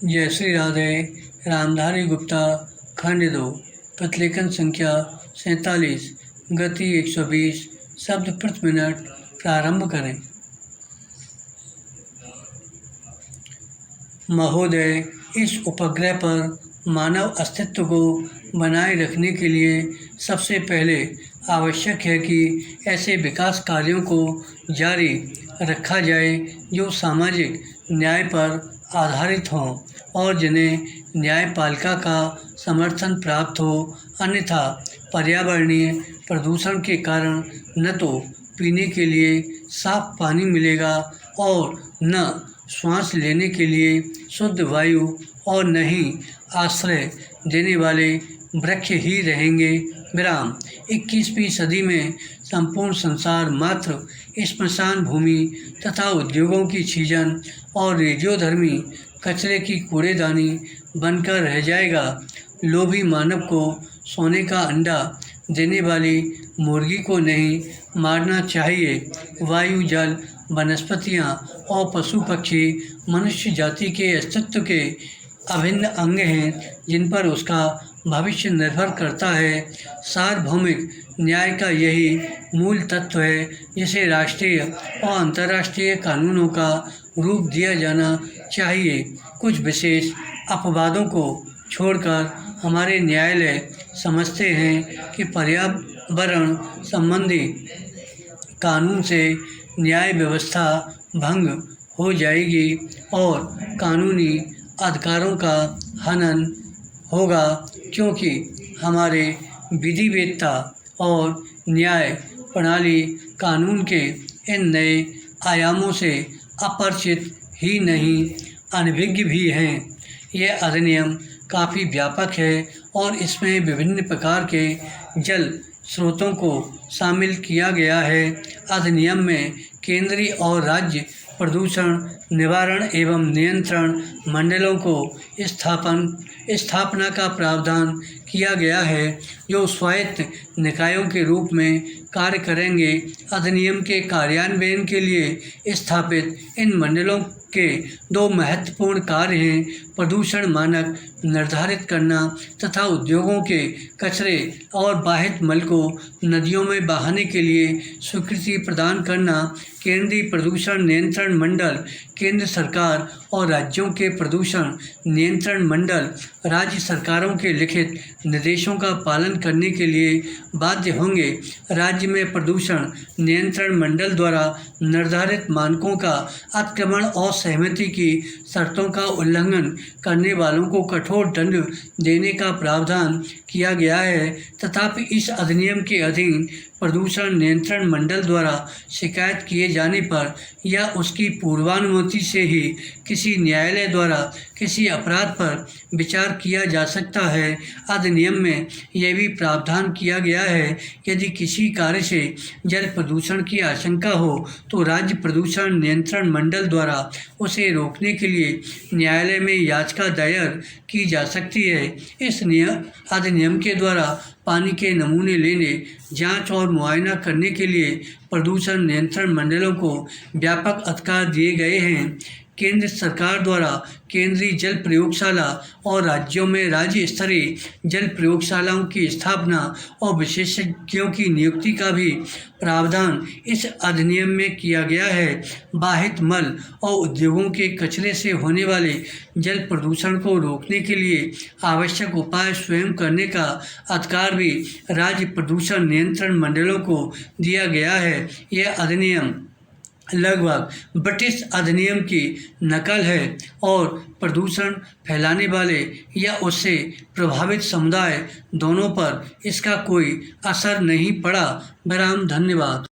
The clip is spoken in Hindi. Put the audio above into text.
जय श्री राधे। रामधारी गुप्ता खंड 2 प्रतिलेखन संख्या 47 गति 120 शब्द प्रति मिनट। प्रारंभ करें। महोदय, इस उपग्रह पर मानव अस्तित्व को बनाए रखने के लिए सबसे पहले आवश्यक है कि ऐसे विकास कार्यों को जारी रखा जाए जो सामाजिक न्याय पर आधारित हों और जिन्हें न्यायपालिका का समर्थन प्राप्त हो। अन्यथा पर्यावरणीय प्रदूषण के कारण न तो पीने के लिए साफ पानी मिलेगा और न श्वास लेने के लिए शुद्ध वायु और न ही आश्रय देने वाले वृक्ष ही रहेंगे। विराम। 21वीं सदी में संपूर्ण संसार मात्र स्मशान भूमि तथा उद्योगों की छीजन और रेडियोधर्मी कचरे की कूड़ेदानी बनकर रह जाएगा। लोभी मानव को सोने का अंडा देने वाली मुर्गी को नहीं मारना चाहिए। वायु, जल, वनस्पतियाँ और पशु पक्षी मनुष्य जाति के अस्तित्व के अभिन्न अंग हैं जिन पर उसका भविष्य निर्भर करता है। सार्वभौमिक न्याय का यही मूल तत्व है जिसे राष्ट्रीय और अंतर्राष्ट्रीय कानूनों का रूप दिया जाना चाहिए। कुछ विशेष अपवादों को छोड़कर हमारे न्यायालय समझते हैं कि पर्यावरण संबंधी कानून से न्याय व्यवस्था भंग हो जाएगी और कानूनी अधिकारों का हनन होगा, क्योंकि हमारे विधिवेत्ता और न्याय प्रणाली कानून के इन नए आयामों से अपरिचित ही नहीं, अनभिज्ञ भी हैं। यह अधिनियम काफ़ी व्यापक है और इसमें विभिन्न प्रकार के जल स्रोतों को शामिल किया गया है। अधिनियम में केंद्रीय और राज्य प्रदूषण निवारण एवं नियंत्रण मंडलों को स्थापना का प्रावधान किया गया है जो स्वायत्त निकायों के रूप में कार्य करेंगे। अधिनियम के कार्यान्वयन के लिए स्थापित इन मंडलों के 2 महत्वपूर्ण कार्य हैं: प्रदूषण मानक निर्धारित करना तथा उद्योगों के कचरे और बाहित मल को नदियों में बहाने के लिए स्वीकृति प्रदान करना। केंद्रीय प्रदूषण नियंत्रण मंडल केंद्र सरकार और राज्यों के प्रदूषण नियंत्रण मंडल राज्य सरकारों के लिखित निर्देशों का पालन करने के लिए बाध्य होंगे। राज्य में प्रदूषण नियंत्रण मंडल द्वारा निर्धारित मानकों का अतिक्रमण और सहमति की शर्तों का उल्लंघन करने वालों को कठोर दंड देने का प्रावधान किया गया है। तथापि इस अधिनियम के अधीन प्रदूषण नियंत्रण मंडल द्वारा शिकायत किए जाने पर या उसकी पूर्वानुमति से ही किसी न्यायालय द्वारा किसी अपराध पर विचार किया जा सकता है। अधिनियम में यह भी प्रावधान किया गया है यदि किसी कार्य से जल प्रदूषण की आशंका हो तो राज्य प्रदूषण नियंत्रण मंडल द्वारा उसे रोकने के लिए न्यायालय में याचिका दायर की जा सकती है। इस अधिनियम के द्वारा पानी के नमूने लेने, जांच और मुआयना करने के लिए प्रदूषण नियंत्रण मंडलों को व्यापक अधिकार दिए गए हैं। केंद्र सरकार द्वारा केंद्रीय जल प्रयोगशाला और राज्यों में राज्य स्तरीय जल प्रयोगशालाओं की स्थापना और विशेषज्ञों की नियुक्ति का भी प्रावधान इस अधिनियम में किया गया है। बाहित मल और उद्योगों के कचरे से होने वाले जल प्रदूषण को रोकने के लिए आवश्यक उपाय स्वयं करने का अधिकार भी राज्य प्रदूषण नियंत्रण मंडलों को दिया गया है। यह अधिनियम लगभग ब्रिटिश अधिनियम की नकल है और प्रदूषण फैलाने वाले या उससे प्रभावित समुदाय दोनों पर इसका कोई असर नहीं पड़ा। विराम। धन्यवाद।